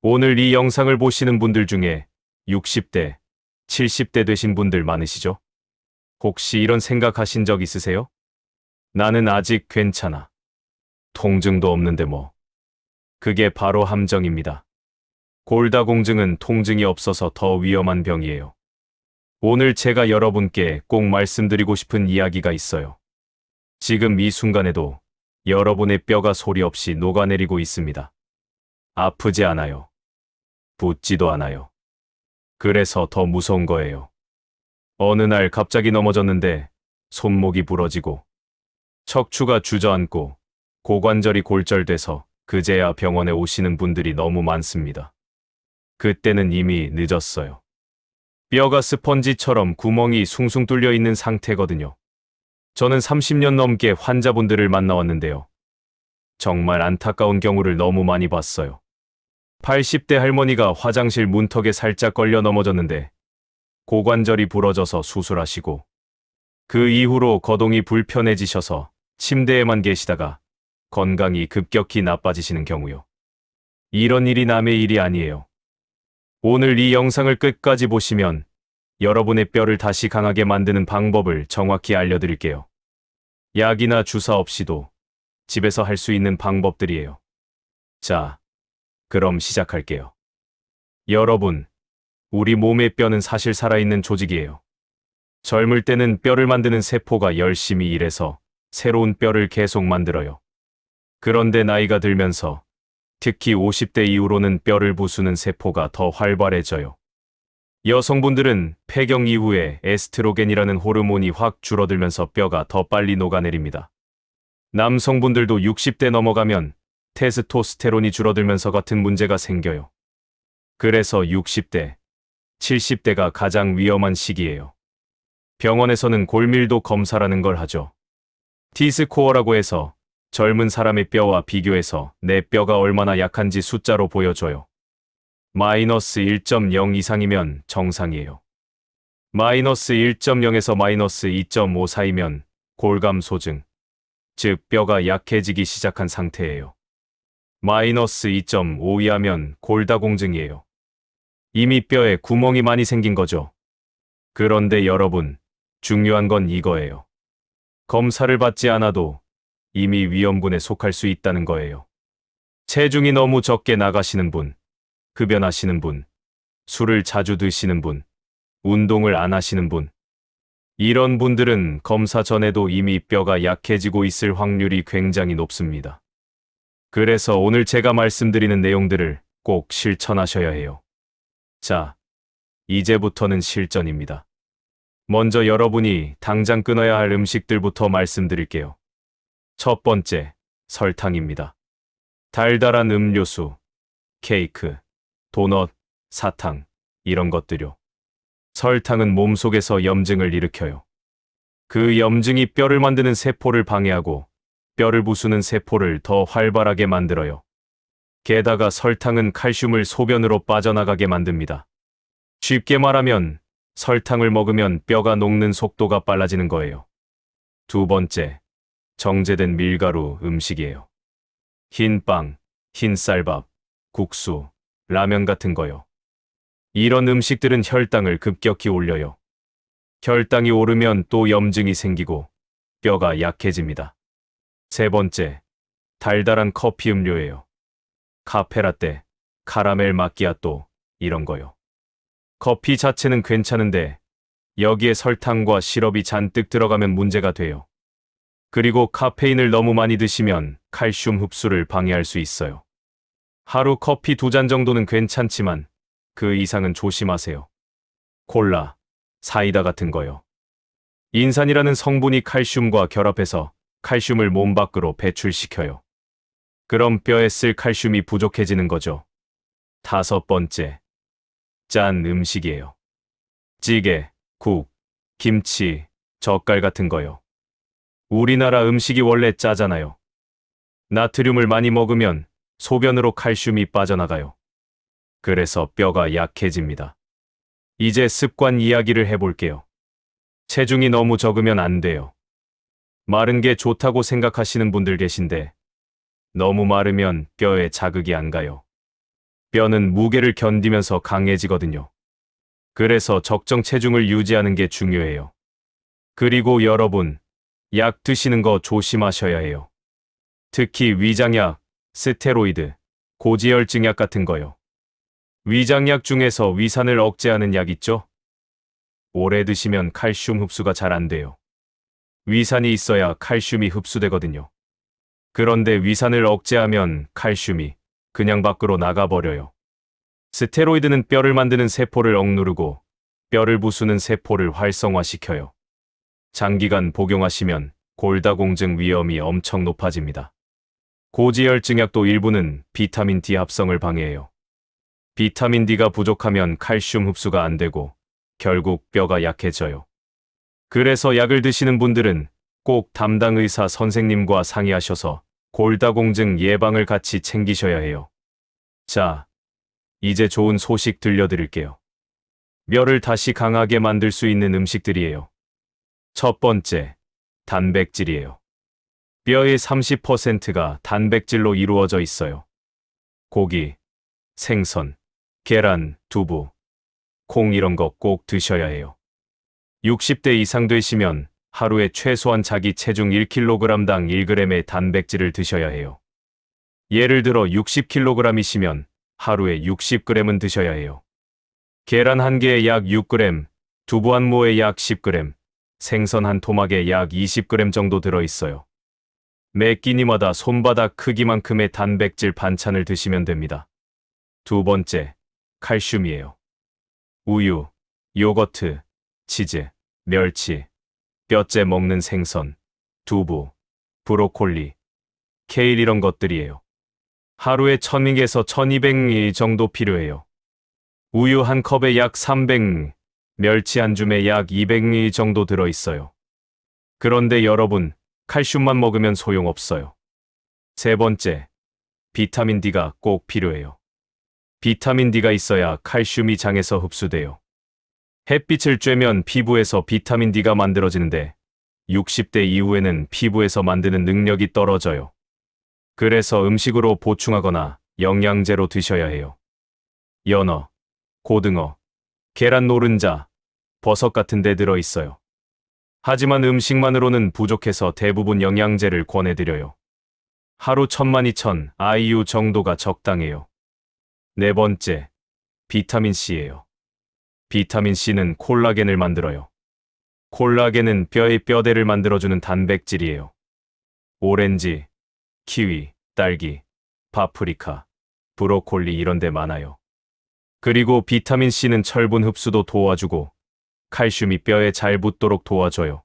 오늘 이 영상을 보시는 분들 중에 60대, 70대 되신 분들 많으시죠? 혹시 이런 생각하신 적 있으세요? 나는 아직 괜찮아. 통증도 없는데 뭐. 그게 바로 함정입니다. 골다공증은 통증이 없어서 더 위험한 병이에요. 오늘 제가 여러분께 꼭 말씀드리고 싶은 이야기가 있어요. 지금 이 순간에도 여러분의 뼈가 소리 없이 녹아내리고 있습니다. 아프지 않아요. 붓지도 않아요. 그래서 더 무서운 거예요. 어느 날 갑자기 넘어졌는데 손목이 부러지고 척추가 주저앉고 고관절이 골절돼서 그제야 병원에 오시는 분들이 너무 많습니다. 그때는 이미 늦었어요. 뼈가 스펀지처럼 구멍이 숭숭 뚫려 있는 상태거든요. 저는 30년 넘게 환자분들을 만나왔는데요. 정말 안타까운 경우를 너무 많이 봤어요. 80대 할머니가 화장실 문턱에 살짝 걸려 넘어졌는데 고관절이 부러져서 수술하시고 그 이후로 거동이 불편해지셔서 침대에만 계시다가 건강이 급격히 나빠지시는 경우요. 이런 일이 남의 일이 아니에요. 오늘 이 영상을 끝까지 보시면 여러분의 뼈를 다시 강하게 만드는 방법을 정확히 알려드릴게요. 약이나 주사 없이도 집에서 할 수 있는 방법들이에요. 자, 그럼 시작할게요. 여러분, 우리 몸의 뼈는 사실 살아있는 조직이에요. 젊을 때는 뼈를 만드는 세포가 열심히 일해서 새로운 뼈를 계속 만들어요. 그런데 나이가 들면서 특히 50대 이후로는 뼈를 부수는 세포가 더 활발해져요. 여성분들은 폐경 이후에 에스트로겐이라는 호르몬이 확 줄어들면서 뼈가 더 빨리 녹아내립니다. 남성분들도 60대 넘어가면 테스토스테론이 줄어들면서 같은 문제가 생겨요. 그래서 60대, 70대가 가장 위험한 시기예요. 병원에서는 골밀도 검사라는 걸 하죠. T스코어라고 해서 젊은 사람의 뼈와 비교해서 내 뼈가 얼마나 약한지 숫자로 보여줘요. 마이너스 1.0 이상이면 정상이에요. 마이너스 1.0에서 마이너스 2.5 사이면 골감소증, 즉 뼈가 약해지기 시작한 상태예요. 마이너스 2.5 이하면 골다공증이에요. 이미 뼈에 구멍이 많이 생긴 거죠. 그런데 여러분, 중요한 건 이거예요. 검사를 받지 않아도 이미 위험군에 속할 수 있다는 거예요. 체중이 너무 적게 나가시는 분, 흡연하시는 분, 술을 자주 드시는 분, 운동을 안 하시는 분, 이런 분들은 검사 전에도 이미 뼈가 약해지고 있을 확률이 굉장히 높습니다. 그래서 오늘 제가 말씀드리는 내용들을 꼭 실천하셔야 해요. 자, 이제부터는 실전입니다. 먼저 여러분이 당장 끊어야 할 음식들부터 말씀드릴게요. 첫 번째, 설탕입니다. 달달한 음료수, 케이크, 도넛, 사탕, 이런 것들요. 설탕은 몸속에서 염증을 일으켜요. 그 염증이 뼈를 만드는 세포를 방해하고 뼈를 부수는 세포를 더 활발하게 만들어요. 게다가 설탕은 칼슘을 소변으로 빠져나가게 만듭니다. 쉽게 말하면 설탕을 먹으면 뼈가 녹는 속도가 빨라지는 거예요. 두 번째, 정제된 밀가루 음식이에요. 흰빵, 흰쌀밥, 국수, 라면 같은 거요. 이런 음식들은 혈당을 급격히 올려요. 혈당이 오르면 또 염증이 생기고 뼈가 약해집니다. 세 번째, 달달한 커피 음료예요. 카페라떼, 카라멜 마끼아또, 이런 거요. 커피 자체는 괜찮은데 여기에 설탕과 시럽이 잔뜩 들어가면 문제가 돼요. 그리고 카페인을 너무 많이 드시면 칼슘 흡수를 방해할 수 있어요. 하루 커피 2잔 정도는 괜찮지만 그 이상은 조심하세요. 콜라, 사이다 같은 거요. 인산이라는 성분이 칼슘과 결합해서 칼슘을 몸 밖으로 배출시켜요. 그럼 뼈에 쓸 칼슘이 부족해지는 거죠. 다섯 번째, 짠 음식이에요. 찌개, 국, 김치, 젓갈 같은 거요. 우리나라 음식이 원래 짜잖아요. 나트륨을 많이 먹으면 소변으로 칼슘이 빠져나가요. 그래서 뼈가 약해집니다. 이제 습관 이야기를 해볼게요. 체중이 너무 적으면 안 돼요. 마른 게 좋다고 생각하시는 분들 계신데 너무 마르면 뼈에 자극이 안 가요. 뼈는 무게를 견디면서 강해지거든요. 그래서 적정 체중을 유지하는 게 중요해요. 그리고 여러분, 약 드시는 거 조심하셔야 해요. 특히 위장약, 스테로이드, 고지혈증약 같은 거요. 위장약 중에서 위산을 억제하는 약 있죠? 오래 드시면 칼슘 흡수가 잘 안 돼요. 위산이 있어야 칼슘이 흡수되거든요. 그런데 위산을 억제하면 칼슘이 그냥 밖으로 나가버려요. 스테로이드는 뼈를 만드는 세포를 억누르고 뼈를 부수는 세포를 활성화시켜요. 장기간 복용하시면 골다공증 위험이 엄청 높아집니다. 고지혈증약도 일부는 비타민 D 합성을 방해해요. 비타민 D가 부족하면 칼슘 흡수가 안 되고 결국 뼈가 약해져요. 그래서 약을 드시는 분들은 꼭 담당 의사 선생님과 상의하셔서 골다공증 예방을 같이 챙기셔야 해요. 자, 이제 좋은 소식 들려드릴게요. 뼈를 다시 강하게 만들 수 있는 음식들이에요. 첫 번째, 단백질이에요. 뼈의 30%가 단백질로 이루어져 있어요. 고기, 생선, 계란, 두부, 콩 이런 거 꼭 드셔야 해요. 60대 이상 되시면 하루에 최소한 자기 체중 1kg당 1g의 단백질을 드셔야 해요. 예를 들어 60kg이시면 하루에 60g은 드셔야 해요. 계란 한 개에 약 6g, 두부 한 모에 약 10g, 생선 한 토막에 약 20g 정도 들어있어요. 매 끼니마다 손바닥 크기만큼의 단백질 반찬을 드시면 됩니다. 두 번째, 칼슘이에요. 우유, 요거트, 치즈, 멸치, 뼈째 먹는 생선, 두부, 브로콜리, 케일 이런 것들이에요. 하루에 1000mg에서 1200mg 정도 필요해요. 우유 한 컵에 약 300mg, 멸치 한 줌에 약 200mg 정도 들어있어요. 그런데 여러분, 칼슘만 먹으면 소용없어요. 세 번째, 비타민 D가 꼭 필요해요. 비타민 D가 있어야 칼슘이 장에서 흡수돼요. 햇빛을 쬐면 피부에서 비타민 D가 만들어지는데 60대 이후에는 피부에서 만드는 능력이 떨어져요. 그래서 음식으로 보충하거나 영양제로 드셔야 해요. 연어, 고등어, 계란 노른자, 버섯 같은 데 들어있어요. 하지만 음식만으로는 부족해서 대부분 영양제를 권해드려요. 하루 1000-2000 IU 정도가 적당해요. 네 번째, 비타민C예요. 비타민C는 콜라겐을 만들어요. 콜라겐은 뼈의 뼈대를 만들어주는 단백질이에요. 오렌지, 키위, 딸기, 파프리카, 브로콜리 이런 데 많아요. 그리고 비타민C는 철분 흡수도 도와주고 칼슘이 뼈에 잘 붙도록 도와줘요.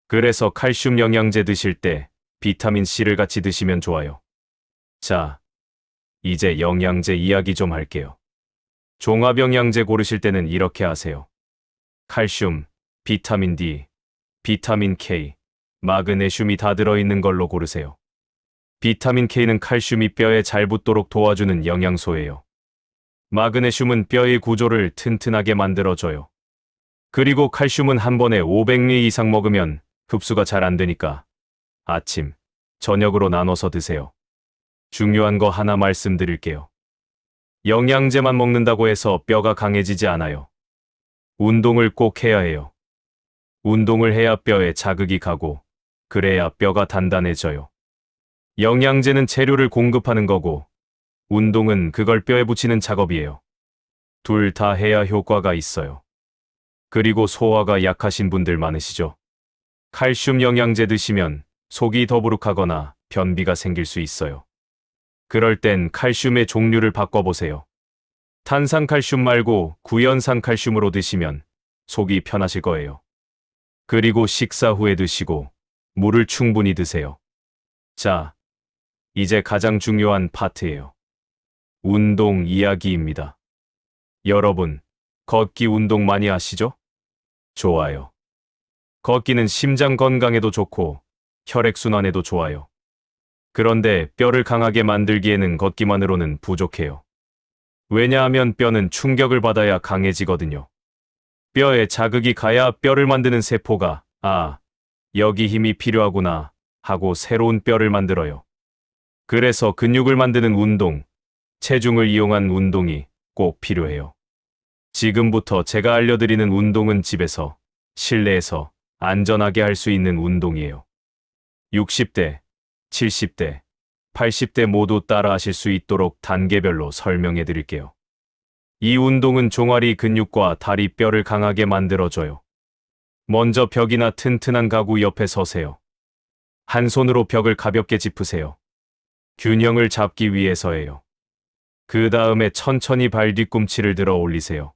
그래서 칼슘 영양제 드실 때 비타민C를 같이 드시면 좋아요. 자, 이제 영양제 이야기 좀 할게요. 종합영양제 고르실 때는 이렇게 하세요. 칼슘, 비타민 D, 비타민 K, 마그네슘이 다 들어있는 걸로 고르세요. 비타민 K는 칼슘이 뼈에 잘 붙도록 도와주는 영양소예요. 마그네슘은 뼈의 구조를 튼튼하게 만들어줘요. 그리고 칼슘은 한 번에 500mg 이상 먹으면 흡수가 잘 안 되니까 아침, 저녁으로 나눠서 드세요. 중요한 거 하나 말씀드릴게요. 영양제만 먹는다고 해서 뼈가 강해지지 않아요. 운동을 꼭 해야 해요. 운동을 해야 뼈에 자극이 가고 그래야 뼈가 단단해져요. 영양제는 재료를 공급하는 거고 운동은 그걸 뼈에 붙이는 작업이에요. 둘 다 해야 효과가 있어요. 그리고 소화가 약하신 분들 많으시죠? 칼슘 영양제 드시면 속이 더부룩하거나 변비가 생길 수 있어요. 그럴 땐 칼슘의 종류를 바꿔보세요. 탄산칼슘 말고 구연산칼슘으로 드시면 속이 편하실 거예요. 그리고 식사 후에 드시고 물을 충분히 드세요. 자, 이제 가장 중요한 파트예요. 운동 이야기입니다. 여러분, 걷기 운동 많이 하시죠? 좋아요. 걷기는 심장 건강에도 좋고 혈액순환에도 좋아요. 그런데 뼈를 강하게 만들기에는 걷기만으로는 부족해요. 왜냐하면 뼈는 충격을 받아야 강해지거든요. 뼈에 자극이 가야 뼈를 만드는 세포가 여기 힘이 필요하구나 하고 새로운 뼈를 만들어요. 그래서 근육을 만드는 운동, 체중을 이용한 운동이 꼭 필요해요. 지금부터 제가 알려드리는 운동은 집에서, 실내에서 안전하게 할 수 있는 운동이에요. 60대, 70대, 80대 모두 따라 하실 수 있도록 단계별로 설명해 드릴게요. 이 운동은 종아리 근육과 다리 뼈를 강하게 만들어줘요. 먼저 벽이나 튼튼한 가구 옆에 서세요. 한 손으로 벽을 가볍게 짚으세요. 균형을 잡기 위해서예요. 그 다음에 천천히 발 뒤꿈치를 들어 올리세요.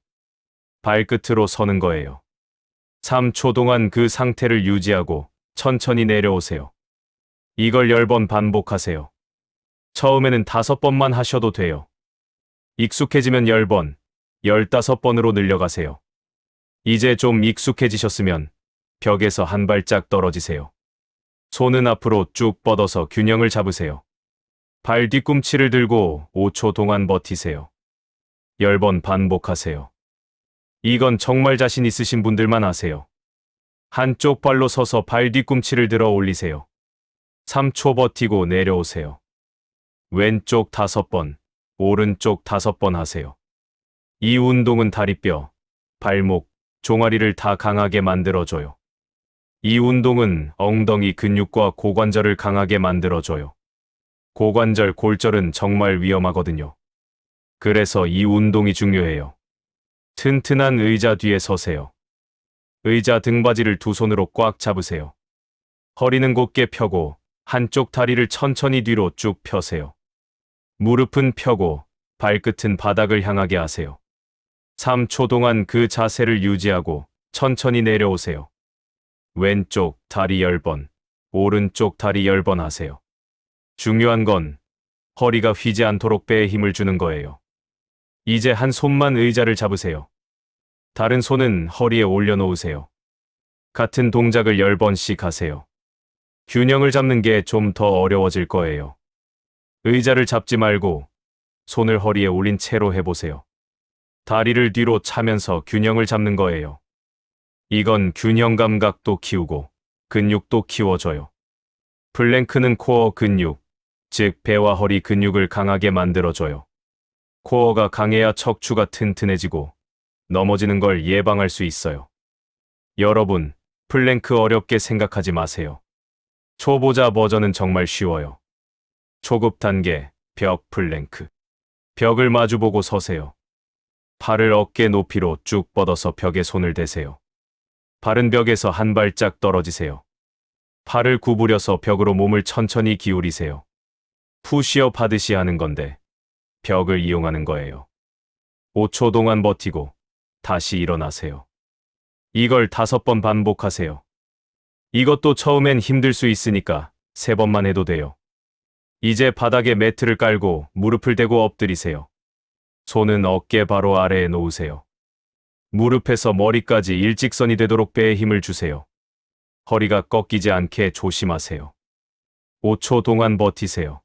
발끝으로 서는 거예요. 3초 동안 그 상태를 유지하고 천천히 내려오세요. 이걸 10번 반복하세요. 처음에는 5번만 하셔도 돼요. 익숙해지면 10번, 15번으로 늘려가세요. 이제 좀 익숙해지셨으면 벽에서 한 발짝 떨어지세요. 손은 앞으로 쭉 뻗어서 균형을 잡으세요. 발 뒤꿈치를 들고 5초 동안 버티세요. 10번 반복하세요. 이건 정말 자신 있으신 분들만 하세요. 한쪽 발로 서서 발 뒤꿈치를 들어 올리세요. 3초 버티고 내려오세요. 왼쪽 5번, 오른쪽 5번 하세요. 이 운동은 다리뼈, 발목, 종아리를 다 강하게 만들어줘요. 이 운동은 엉덩이 근육과 고관절을 강하게 만들어줘요. 고관절, 골절은 정말 위험하거든요. 그래서 이 운동이 중요해요. 튼튼한 의자 뒤에 서세요. 의자 등받이를 두 손으로 꽉 잡으세요. 허리는 곧게 펴고 한쪽 다리를 천천히 뒤로 쭉 펴세요. 무릎은 펴고 발끝은 바닥을 향하게 하세요. 3초 동안 그 자세를 유지하고 천천히 내려오세요. 왼쪽 다리 10번, 오른쪽 다리 10번 하세요. 중요한 건 허리가 휘지 않도록 배에 힘을 주는 거예요. 이제 한 손만 의자를 잡으세요. 다른 손은 허리에 올려놓으세요. 같은 동작을 10번씩 하세요. 균형을 잡는 게 좀 더 어려워질 거예요. 의자를 잡지 말고 손을 허리에 올린 채로 해보세요. 다리를 뒤로 차면서 균형을 잡는 거예요. 이건 균형 감각도 키우고 근육도 키워줘요. 플랭크는 코어 근육, 즉 배와 허리 근육을 강하게 만들어줘요. 코어가 강해야 척추가 튼튼해지고 넘어지는 걸 예방할 수 있어요. 여러분, 플랭크 어렵게 생각하지 마세요. 초보자 버전은 정말 쉬워요. 초급 단계, 벽 플랭크. 벽을 마주보고 서세요. 팔을 어깨 높이로 쭉 뻗어서 벽에 손을 대세요. 발은 벽에서 한 발짝 떨어지세요. 팔을 구부려서 벽으로 몸을 천천히 기울이세요. 푸시업 하듯이 하는 건데 벽을 이용하는 거예요. 5초 동안 버티고 다시 일어나세요. 이걸 5번 반복하세요. 이것도 처음엔 힘들 수 있으니까 3번만 해도 돼요. 이제 바닥에 매트를 깔고 무릎을 대고 엎드리세요. 손은 어깨 바로 아래에 놓으세요. 무릎에서 머리까지 일직선이 되도록 배에 힘을 주세요. 허리가 꺾이지 않게 조심하세요. 5초 동안 버티세요.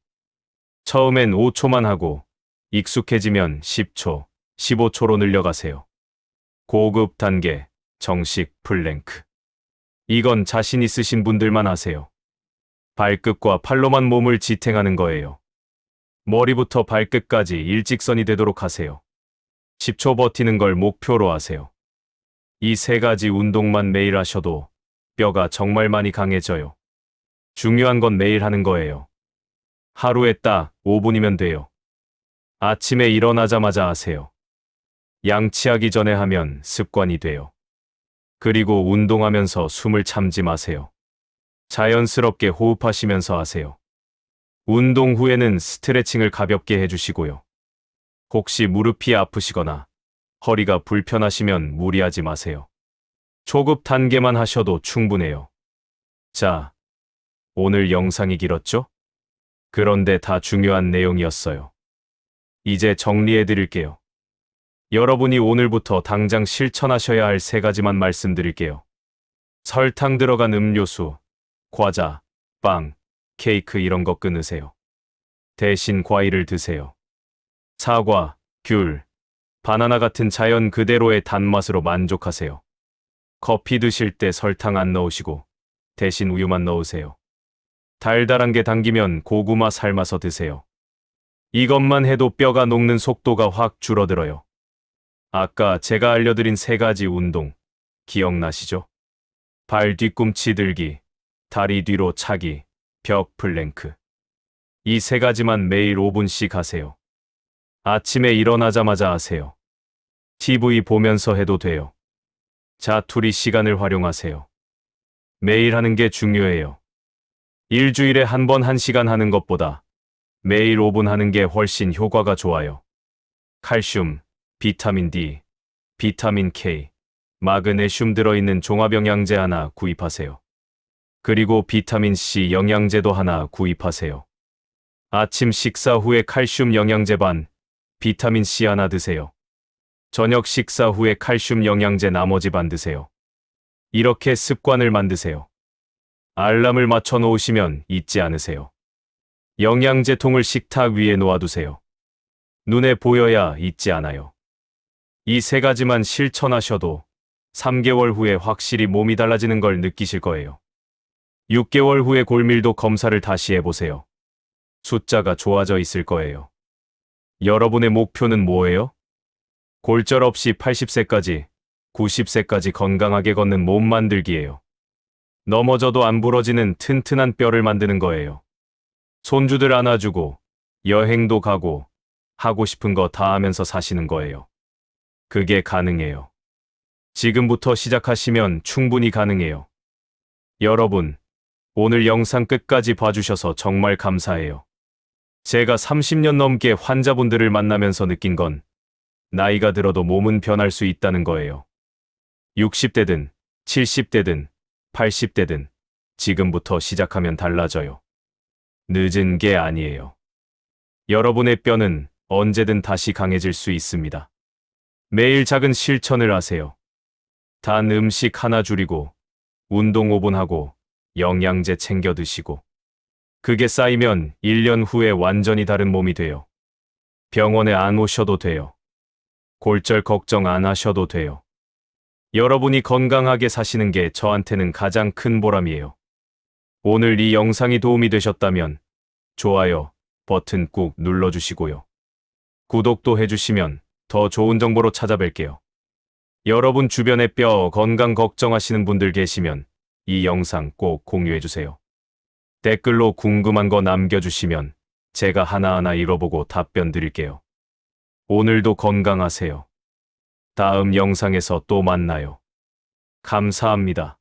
처음엔 5초만 하고 익숙해지면 10초, 15초로 늘려가세요. 고급 단계, 정식 플랭크. 이건 자신 있으신 분들만 하세요. 발끝과 팔로만 몸을 지탱하는 거예요. 머리부터 발끝까지 일직선이 되도록 하세요. 10초 버티는 걸 목표로 하세요. 이 3가지 운동만 매일 하셔도 뼈가 정말 많이 강해져요. 중요한 건 매일 하는 거예요. 하루에 딱 5분이면 돼요. 아침에 일어나자마자 하세요. 양치하기 전에 하면 습관이 돼요. 그리고 운동하면서 숨을 참지 마세요. 자연스럽게 호흡하시면서 하세요. 운동 후에는 스트레칭을 가볍게 해주시고요. 혹시 무릎이 아프시거나 허리가 불편하시면 무리하지 마세요. 초급 단계만 하셔도 충분해요. 자, 오늘 영상이 길었죠? 그런데 다 중요한 내용이었어요. 이제 정리해 드릴게요. 여러분이 오늘부터 당장 실천하셔야 할 3가지만 말씀드릴게요. 설탕 들어간 음료수, 과자, 빵, 케이크 이런 거 끊으세요. 대신 과일을 드세요. 사과, 귤, 바나나 같은 자연 그대로의 단맛으로 만족하세요. 커피 드실 때 설탕 안 넣으시고 대신 우유만 넣으세요. 달달한 게 당기면 고구마 삶아서 드세요. 이것만 해도 뼈가 녹는 속도가 확 줄어들어요. 아까 제가 알려드린 3가지 운동 기억나시죠? 발 뒤꿈치 들기, 다리 뒤로 차기, 벽 플랭크. 이 3가지만 매일 5분씩 하세요. 아침에 일어나자마자 하세요. TV 보면서 해도 돼요. 자투리 시간을 활용하세요. 매일 하는 게 중요해요. 일주일에 한 번 1시간 하는 것보다 매일 5분 하는 게 훨씬 효과가 좋아요. 칼슘, 비타민 D, 비타민 K, 마그네슘 들어있는 종합영양제 하나 구입하세요. 그리고 비타민 C 영양제도 하나 구입하세요. 아침 식사 후에 칼슘 영양제 반, 비타민 C 하나 드세요. 저녁 식사 후에 칼슘 영양제 나머지 반 드세요. 이렇게 습관을 만드세요. 알람을 맞춰 놓으시면 잊지 않으세요. 영양제통을 식탁 위에 놓아두세요. 눈에 보여야 잊지 않아요. 이 3가지만 실천하셔도 3개월 후에 확실히 몸이 달라지는 걸 느끼실 거예요. 6개월 후에 골밀도 검사를 다시 해보세요. 숫자가 좋아져 있을 거예요. 여러분의 목표는 뭐예요? 골절 없이 80세까지, 90세까지 건강하게 걷는 몸 만들기예요. 넘어져도 안 부러지는 튼튼한 뼈를 만드는 거예요. 손주들 안아주고, 여행도 가고, 하고 싶은 거 다 하면서 사시는 거예요. 그게 가능해요. 지금부터 시작하시면 충분히 가능해요. 여러분, 오늘 영상 끝까지 봐주셔서 정말 감사해요. 제가 30년 넘게 환자분들을 만나면서 느낀 건 나이가 들어도 몸은 변할 수 있다는 거예요. 60대든 70대든 80대든 지금부터 시작하면 달라져요. 늦은 게 아니에요. 여러분의 뼈는 언제든 다시 강해질 수 있습니다. 매일 작은 실천을 하세요. 단 음식 하나 줄이고, 운동 5분 하고, 영양제 챙겨 드시고. 그게 쌓이면 1년 후에 완전히 다른 몸이 돼요. 병원에 안 오셔도 돼요. 골절 걱정 안 하셔도 돼요. 여러분이 건강하게 사시는 게 저한테는 가장 큰 보람이에요. 오늘 이 영상이 도움이 되셨다면 좋아요 버튼 꾹 눌러주시고요. 구독도 해주시면 더 좋은 정보로 찾아뵐게요. 여러분 주변에 뼈 건강 걱정하시는 분들 계시면 이 영상 꼭 공유해주세요. 댓글로 궁금한 거 남겨주시면 제가 하나하나 읽어보고 답변 드릴게요. 오늘도 건강하세요. 다음 영상에서 또 만나요. 감사합니다.